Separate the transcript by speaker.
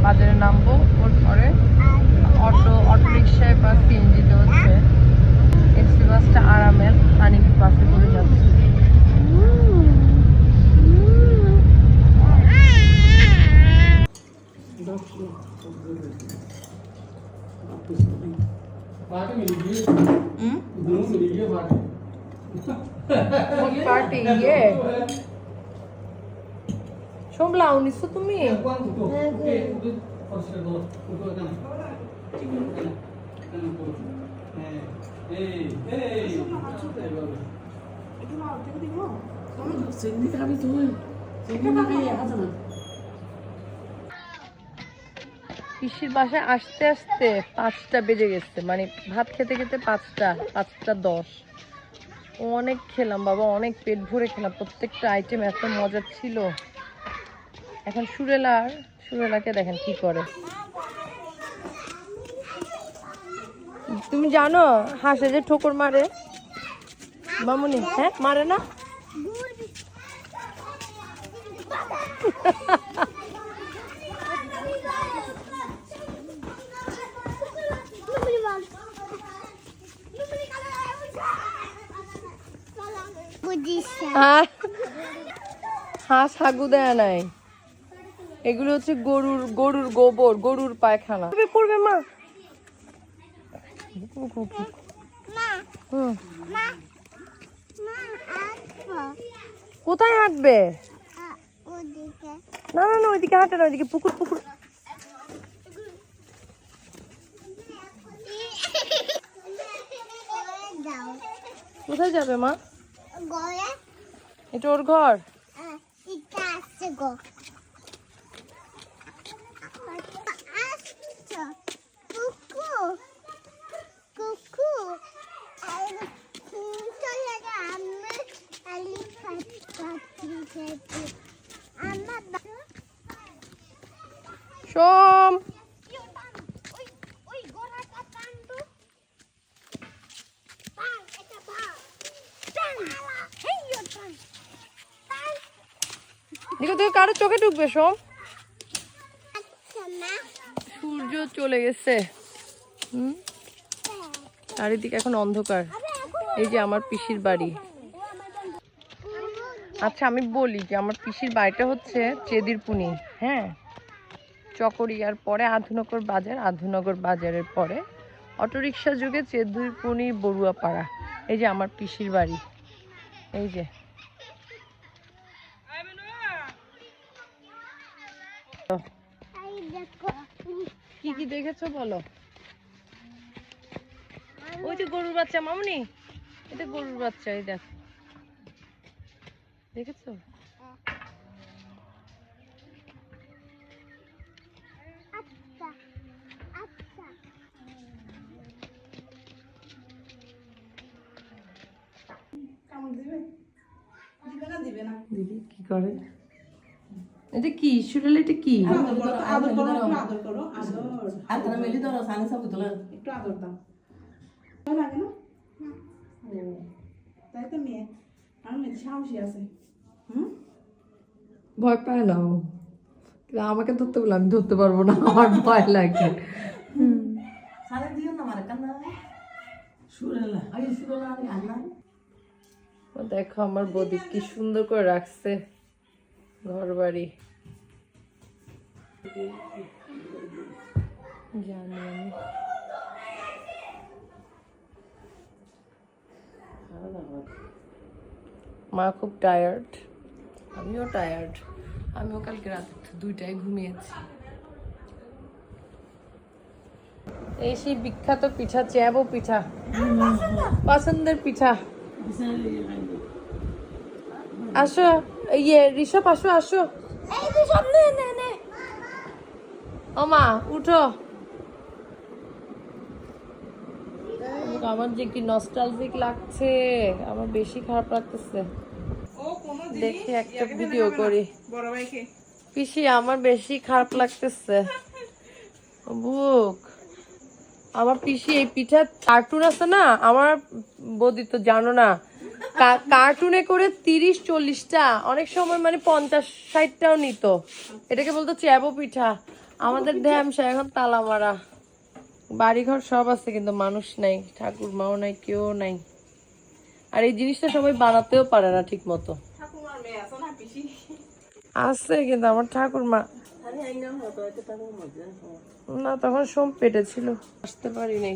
Speaker 1: বাজারে নামবো, ওর পরে অটো রিক্সায় বা সিএনজিতে হচ্ছে এসি বাসটা আরামের, পানি বাসে করে যাচ্ছি। পার্টি ইয়ে সোমলাও নিছো তুমি? পিসির বাসায় আসতে আসতে 5টা বেজে গেছে, মানে ভাত খেতে খেতে 5টা 10। অনেক খেলাম বাবা, অনেক পেট ভরে খেলাম, প্রত্যেকটা আইটেম এত মজার ছিল। এখন সুরেলাকে দেখেন কি করে। তুমি জানো হাঁসে যে ঠোকর মারে মামুনি? হ্যাঁ মারে না? হাঁস হাগু দেয় নাই, এগুলো হচ্ছে গরুর গোবর, গরুর পায়খানা। পড়বে মা। কোথায় হাঁটবে? না না না, ওইদিকে হাঁটে না, ওইদিকে পুকুর। কোথায় যাবে মা? এটা ওর ঘর। সোম দেখো তুই কারো চোখে ঢুকবে। সোম সূর্য চলে গেছে, চারিদিকে এখন অন্ধকার। এই যে আমার পিসির বাড়ি। আচ্ছা আমি বলি যে আমার পিসির বাড়িটা হচ্ছে চেদিরপুনি, হ্যাঁ, চকরিয়ার পরে আধুনগর বাজারের পরে অটোরিকশা যুগে চেদিরপুনি বড়ুয়াপাড়া। এই যে আমার পিসির বাড়ি, এই যে। কি কি দেখেছো বলো? ওই যে গরুর বাচ্চা মামুনি, এটা গরুর বাচ্চা, এই দেখ, দেখেছো? দিদি কি করে? এটা কি সুরেলা? এটা কি? ভয় পায় না আমাকে ধরতে বলে, আমি ধরতে পারবো না, আমার ভয় লাগে। দেখো আমার বৌদি কি সুন্দর করে রাখছে ঘর বাড়ি। জানি আমি মা খুব টায়ার্ড, আমিও টায়ার্ড। আমিও কালকে রাতে 2টায় ঘুমিয়েছি। এই সেই বিখ্যাত পিঠা, চ্যাবো পিঠা, পছন্দের পিঠা। আসো ইয়ে ঋষভ, আসো। ও মা উঠো। আমার যে কি নস্টালজিক লাগছে, আমার বেশি খারাপ লাগতেছে। দেখে একটা ভিডিও করি। পিসি আমার বেশি খারাপ লাগতেছে, বুক। আমার পিসি এই পিঠা কার্টুন আছে না, আমার বৌদি তো জানো না, কার্টুনে করে 30-40টা, অনেক সময় মানে 50-60টাও নিত। এটাকে বলতো চ্যাবো পিঠা। আমাদের ঢ্যামসা এখন তালা মারা, বাড়িঘর সব আছে কিন্তু মানুষ নাই, ঠাকুর মাও নাই, কেউ নাই। আর এই জিনিসটা সবাই বানাতেও পারে না ঠিক মতো। আছে কিন্তু আমার ঠাকুর মা না, তখন সোম পেটে ছিল, আসতে পারি নাই।